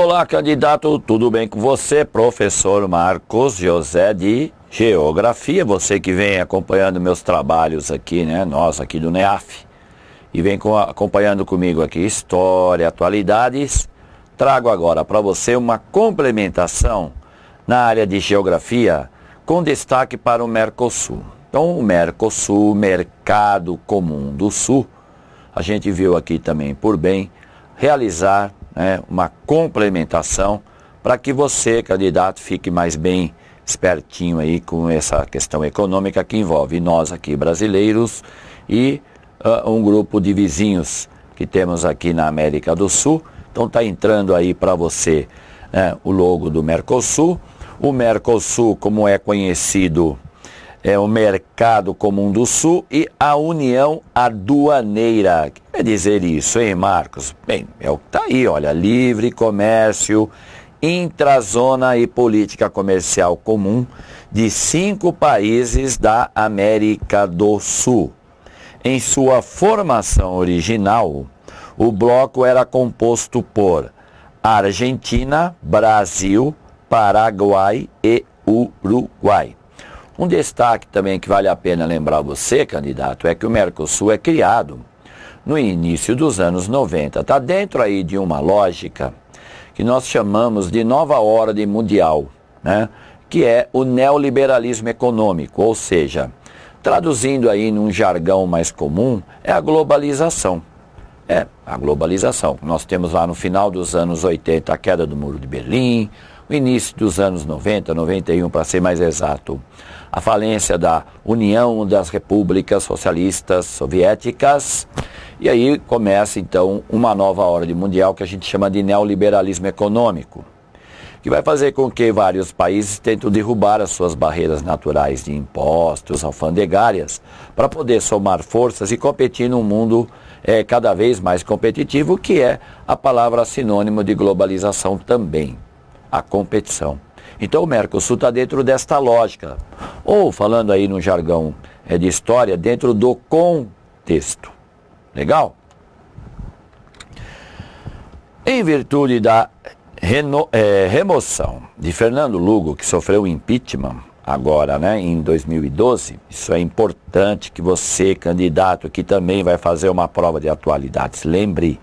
Olá, candidato, tudo bem com você? Professor Marcos José de Geografia, você que vem acompanhando meus trabalhos aqui, né? Nós aqui do NEAF, e vem acompanhando comigo aqui História, Atualidades. Trago agora para você uma complementação na área de Geografia, com destaque para o Mercosul. Então, o Mercosul, Mercado Comum do Sul, a gente viu aqui também por bem realizar uma complementação para que você, candidato, fique mais bem espertinho aí com essa questão econômica que envolve nós aqui brasileiros e um grupo de vizinhos que temos aqui na América do Sul. Então está entrando aí para você o logo do Mercosul. O Mercosul, como é conhecido, é o Mercado Comum do Sul e a União Aduaneira. O que quer dizer isso, hein, Marcos? Bem, é o que está aí, olha, livre comércio, intrazona e política comercial comum de 5 países da América do Sul. Em sua formação original, o bloco era composto por Argentina, Brasil, Paraguai e Uruguai. Um destaque também que vale a pena lembrar você, candidato, é que o Mercosul é criado no início dos anos 90. Está dentro aí de uma lógica que nós chamamos de nova ordem mundial, né? Que é o neoliberalismo econômico, ou seja, traduzindo aí num jargão mais comum, é a globalização. É, a globalização. Nós temos lá no final dos anos 80 a queda do Muro de Berlim, o início dos anos 90, 91 para ser mais exato, a falência da União das Repúblicas Socialistas Soviéticas, e aí começa então uma nova ordem mundial que a gente chama de neoliberalismo econômico, que vai fazer com que vários países tentem derrubar as suas barreiras naturais de impostos, alfandegárias, para poder somar forças e competir num mundo cada vez mais competitivo, que é a palavra sinônimo de globalização também, a competição. Então o Mercosul está dentro desta lógica, ou falando aí no jargão de história, dentro do contexto. Legal? Em virtude da remoção de Fernando Lugo, que sofreu impeachment agora, né, em 2012, isso é importante que você, candidato, que também vai fazer uma prova de atualidades, lembre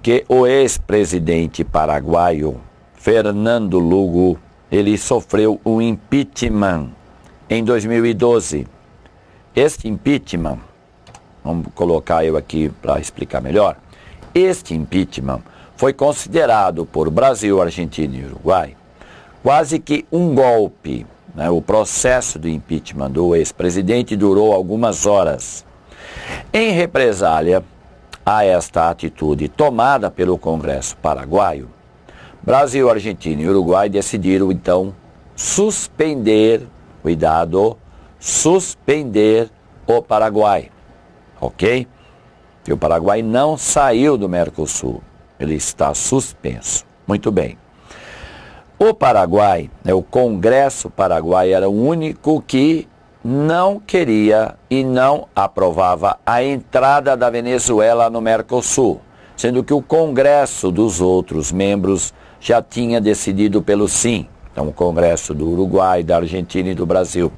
que o ex-presidente paraguaio Fernando Lugo, ele sofreu um impeachment em 2012. Este impeachment, vamos colocar eu aqui para explicar melhor, este impeachment foi considerado por Brasil, Argentina e Uruguai quase que um golpe, né? O processo do impeachment do ex-presidente durou algumas horas. Em represália a esta atitude tomada pelo Congresso paraguaio, Brasil, Argentina e Uruguai decidiram, então, suspender, cuidado, suspender o Paraguai, ok? E o Paraguai não saiu do Mercosul, ele está suspenso. Muito bem. O Paraguai, o Congresso Paraguai, era o único que não queria e não aprovava a entrada da Venezuela no Mercosul, sendo que o Congresso dos outros membros já tinha decidido pelo sim. Então, o Congresso do Uruguai, da Argentina e do Brasil.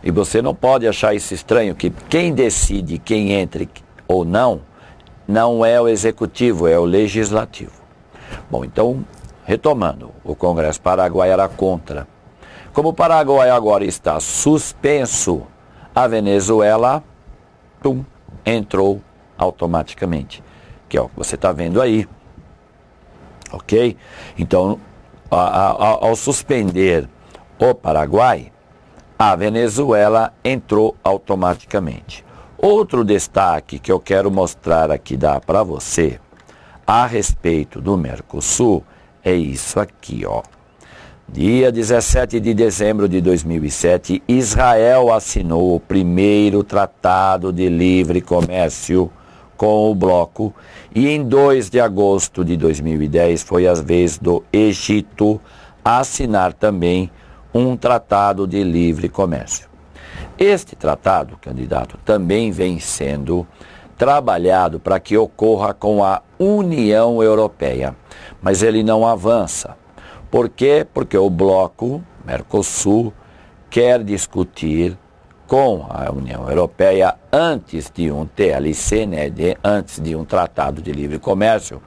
E você não pode achar isso estranho, que quem decide quem entre ou não, não é o executivo, é o legislativo. Bom, então, retomando, o Congresso Paraguai era contra. Como o Paraguai agora está suspenso, a Venezuela, entrou automaticamente, que é o que você está vendo aí. Ok? Então, ao suspender o Paraguai, a Venezuela entrou automaticamente. Outro destaque que eu quero mostrar aqui, dar para você, a respeito do Mercosul, é isso aqui, ó. Dia 17 de dezembro de 2007, Israel assinou o primeiro tratado de livre comércio com o bloco, e em 2 de agosto de 2010 foi a vez do Egito assinar também um tratado de livre comércio. Este tratado, candidato, também vem sendo trabalhado para que ocorra com a União Europeia, mas ele não avança. Por quê? Porque o bloco Mercosul quer discutir com a União Europeia antes de um TLC, né, antes de um tratado de livre comércio,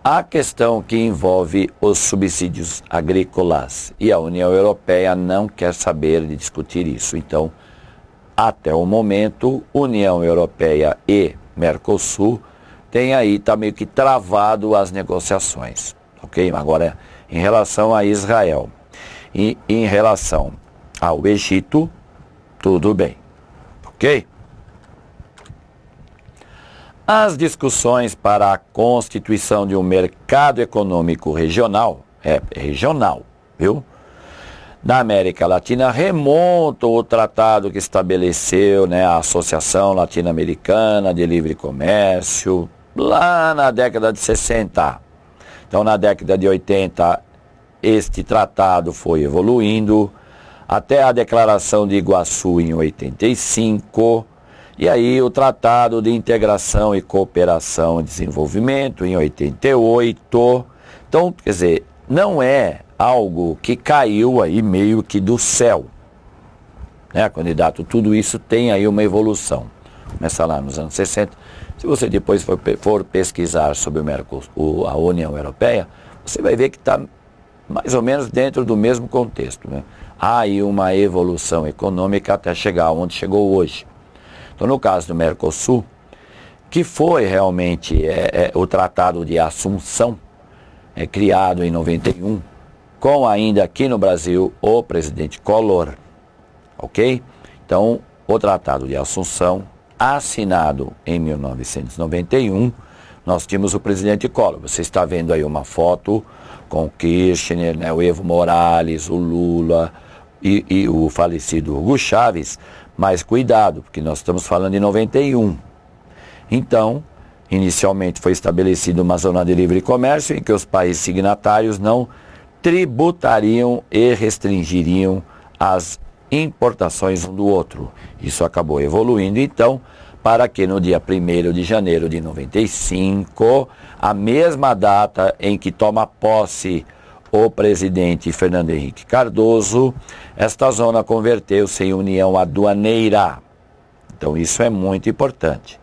a questão que envolve os subsídios agrícolas. E a União Europeia não quer saber de discutir isso. Então, até o momento, União Europeia e Mercosul tem aí, está meio que travado as negociações. Ok? Agora, em relação a Israel e em relação ao Egito, tudo bem. Ok? As discussões para a constituição de um mercado econômico regional, regional, viu? Na América Latina remontam o tratado que estabeleceu, né, a Associação Latino-Americana de Livre Comércio, lá na década de 60. Então, na década de 80, este tratado foi evoluindo até a Declaração de Iguaçu em 85, e aí o Tratado de Integração e Cooperação e Desenvolvimento em 88. Então, quer dizer, não é algo que caiu aí meio que do céu, né, candidato? Tudo isso tem aí uma evolução. Começa lá nos anos 60. Se você depois for pesquisar sobre o Mercosul, a União Europeia, você vai ver que está mais ou menos dentro do mesmo contexto, né? Há aí uma evolução econômica até chegar onde chegou hoje. Então, no caso do Mercosul, que foi realmente o Tratado de Assunção, criado em 91, com ainda aqui no Brasil o presidente Collor, ok? Então, o Tratado de Assunção, assinado em 1991, nós tínhamos o presidente Collor. Você está vendo aí uma foto com o Kirchner, né, o Evo Morales, o Lula e o falecido Hugo Chávez, mas cuidado, porque nós estamos falando de 91. Então, inicialmente foi estabelecida uma zona de livre comércio em que os países signatários não tributariam e restringiriam as importações um do outro. Isso acabou evoluindo, então, para que no dia 1º de janeiro de 95, a mesma data em que toma posse o presidente Fernando Henrique Cardoso, esta zona converteu-se em união aduaneira. Então isso é muito importante.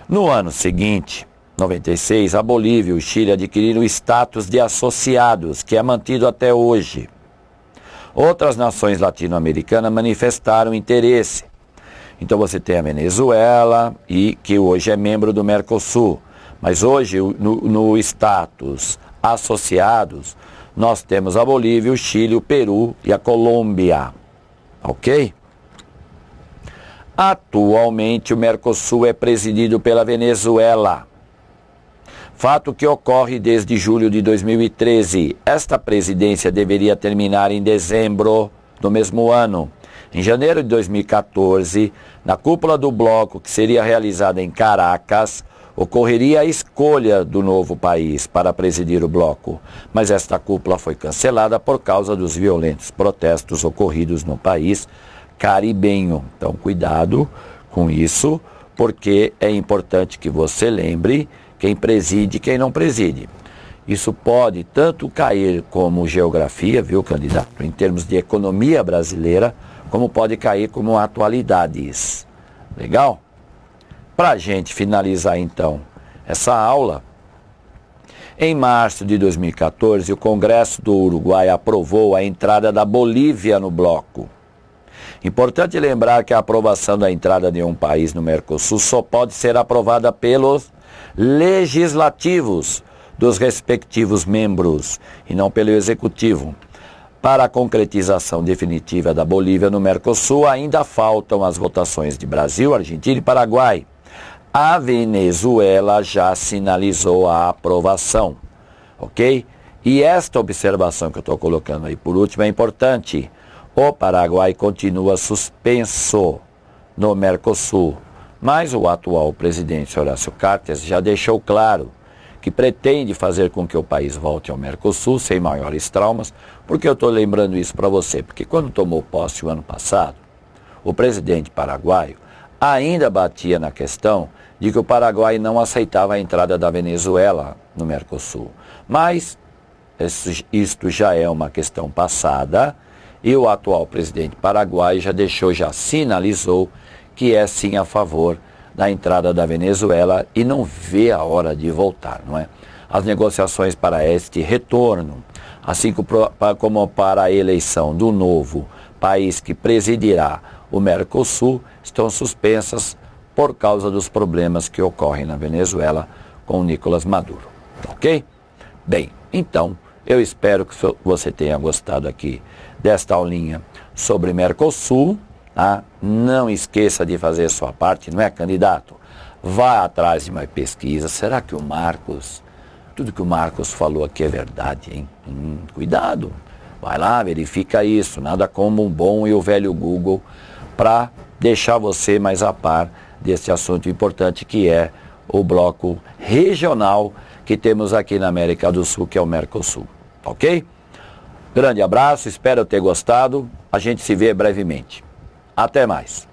No ano seguinte, 96, a Bolívia e o Chile adquiriram o status de associados, que é mantido até hoje. Outras nações latino-americanas manifestaram interesse. Então você tem a Venezuela, que hoje é membro do Mercosul. Mas hoje, no status associados, nós temos a Bolívia, o Chile, o Peru e a Colômbia. Ok? Atualmente, o Mercosul é presidido pela Venezuela. Fato que ocorre desde julho de 2013. Esta presidência deveria terminar em dezembro do mesmo ano. Em janeiro de 2014, na cúpula do bloco, que seria realizada em Caracas, ocorreria a escolha do novo país para presidir o bloco, mas esta cúpula foi cancelada por causa dos violentos protestos ocorridos no país caribenho. Então, cuidado com isso, porque é importante que você lembre quem preside e quem não preside. Isso pode tanto cair como geografia, viu, candidato, em termos de economia brasileira, como pode cair como atualidades. Legal? Para a gente finalizar, então, essa aula, em março de 2014, o Congresso do Uruguai aprovou a entrada da Bolívia no bloco. Importante lembrar que a aprovação da entrada de um país no Mercosul só pode ser aprovada pelos legislativos dos respectivos membros e não pelo executivo. Para a concretização definitiva da Bolívia no Mercosul, ainda faltam as votações de Brasil, Argentina e Paraguai. A Venezuela já sinalizou a aprovação, ok? E esta observação que eu estou colocando aí por último é importante. O Paraguai continua suspenso no Mercosul, mas o atual presidente Horácio Cartes já deixou claro que pretende fazer com que o país volte ao Mercosul sem maiores traumas. Por que eu estou lembrando isso para você? Porque quando tomou posse o ano passado, o presidente paraguaio ainda batia na questão de que o Paraguai não aceitava a entrada da Venezuela no Mercosul. Mas isto já é uma questão passada e o atual presidente paraguaio já sinalizou que é sim a favor da entrada da Venezuela e não vê a hora de voltar, não é? As negociações para este retorno, assim como para a eleição do novo país que presidirá o Mercosul, estão suspensas por causa dos problemas que ocorrem na Venezuela com o Nicolás Maduro, ok? Bem, então, eu espero que você tenha gostado aqui desta aulinha sobre Mercosul, tá? Não esqueça de fazer sua parte, não é, candidato? Vá atrás de uma pesquisa. Será que o Marcos, tudo que o Marcos falou aqui é verdade, hein? Cuidado, vai lá, verifica isso. Nada como um bom e o velho Google para deixar você mais a par desse assunto importante que é o bloco regional que temos aqui na América do Sul, que é o Mercosul, ok? Grande abraço, espero ter gostado, a gente se vê brevemente. Até mais.